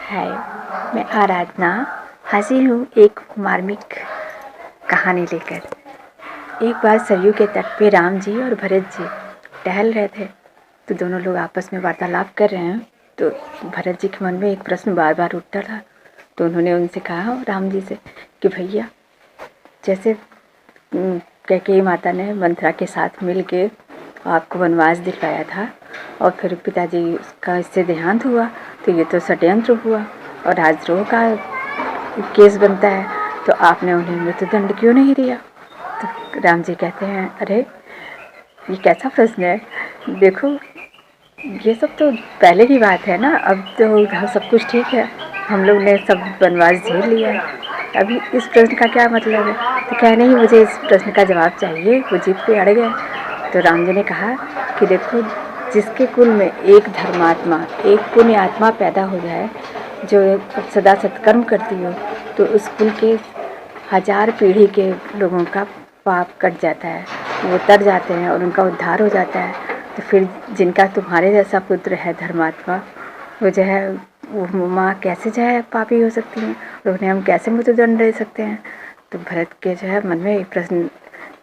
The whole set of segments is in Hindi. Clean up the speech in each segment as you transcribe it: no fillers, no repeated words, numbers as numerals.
हाय, मैं आराधना हाजिर हूँ एक मार्मिक कहानी लेकर। एक बार सरयू के तट पे राम जी और भरत जी टहल रहे थे, तो दोनों लोग आपस में वार्तालाप कर रहे हैं। तो भरत जी के मन में एक प्रश्न बार बार उठता था। तो उन्होंने उनसे कहा, राम जी से, कि भैया, जैसे कैकेयी माता ने मंथरा के साथ मिल के आपको वनवास दिलवाया था और फिर पिताजी का इससे देहांत हुआ, तो ये तो षड्यंत्र हुआ और राजद्रोह का केस बनता है, तो आपने उन्हें मृत्युदंड क्यों नहीं दिया? तो राम जी कहते हैं, अरे ये कैसा प्रश्न है, देखो ये सब तो पहले की बात है ना, अब तो सब कुछ ठीक है, हम लोग ने सब वनवास झेल लिया है, अभी इस प्रश्न का क्या मतलब है? तो कह नहीं, मुझे इस प्रश्न का जवाब चाहिए। वो जिद पे अड़ गए। तो राम जी ने कहा कि देखो, जिसके कुल में एक धर्मात्मा, एक पुण्य आत्मा पैदा हो जाए जो सदा सत्कर्म करती हो, तो उस कुल के 1000 पीढ़ी के लोगों का पाप कट जाता है, वो तर जाते हैं और उनका उद्धार हो जाता है। तो फिर जिनका तुम्हारे जैसा पुत्र है धर्मात्मा, वो जो है वो माँ कैसे जो है पापी हो सकती हैं और उन्हें हम कैसे मृत्युदंड दे सकते हैं? तो भरत के जो है मन में एक प्रश्न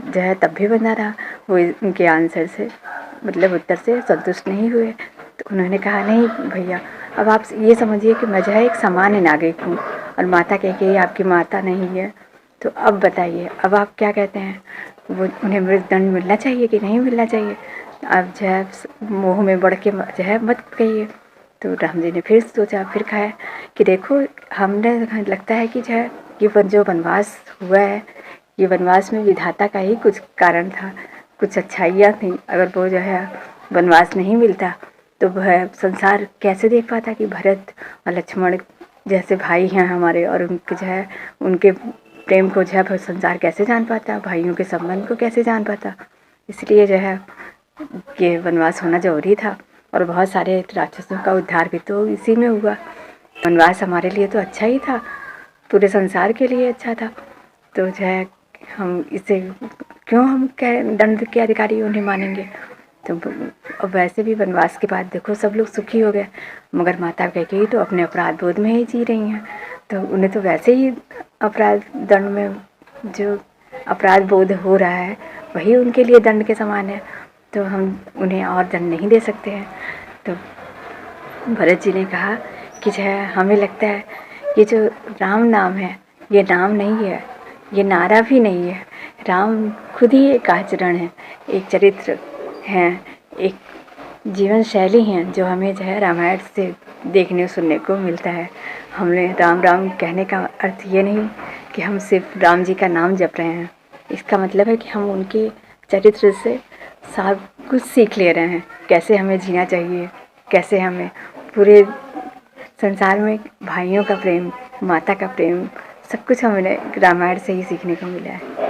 जो है तब भी बना रहा। वो उनके आंसर से, मतलब उत्तर से संतुष्ट नहीं हुए। तो उन्होंने कहा, नहीं भैया, अब आप ये समझिए कि मैं जो है एक सामान्य नागरिक हूँ और माता कैकेयी आपकी माता नहीं है। तो अब बताइए, अब आप क्या कहते हैं? वो उन्हें मृत्युदंड मिलना चाहिए कि नहीं मिलना चाहिए? अब जो है मोह में बढ़ के जो है मत कहिए। तो राम जी ने फिर सोचा, फिर कहा कि देखो, हमने लगता है कि जो है ये जो वनवास हुआ है, ये वनवास में विधाता का ही कुछ कारण था, कुछ अच्छाइयाँ थी। अगर वो जो है वनवास नहीं मिलता तो वह संसार कैसे देख पाता कि भरत और लक्ष्मण जैसे भाई हैं हमारे, और उनके जो है उनके प्रेम को जो है संसार कैसे जान पाता, भाइयों के संबंध को कैसे जान पाता। इसलिए जो है ये वनवास होना जरूरी था और बहुत सारे राक्षसों का उद्धार भी तो इसी में हुआ। वनवास हमारे लिए तो अच्छा ही था, पूरे संसार के लिए अच्छा था। तो जो है हम इसे क्यों हम दंड के अधिकारी उन्हें मानेंगे? तो अब वैसे भी वनवास के बाद देखो सब लोग सुखी हो गए, मगर माता कैकेयी तो अपने अपराध बोध में ही जी रही हैं। तो उन्हें तो वैसे ही अपराध दंड में जो अपराध बोध हो रहा है वही उनके लिए दंड के समान है, तो हम उन्हें और दंड नहीं दे सकते हैं। तो भरत जी ने कहा कि जो है हमें लगता है ये जो राम नाम है, ये नाम नहीं है, ये नारा भी नहीं है। राम खुद ही एक आचरण है, एक चरित्र है, एक जीवन शैली है जो हमें जो है रामायण से देखने सुनने को मिलता है। हमने राम राम कहने का अर्थ ये नहीं कि हम सिर्फ राम जी का नाम जप रहे हैं, इसका मतलब है कि हम उनके चरित्र से सब कुछ सीख ले रहे हैं, कैसे हमें जीना चाहिए, कैसे हमें पूरे संसार में भाइयों का प्रेम, माता का प्रेम, सब कुछ हमें रामायण से ही सीखने को मिला है।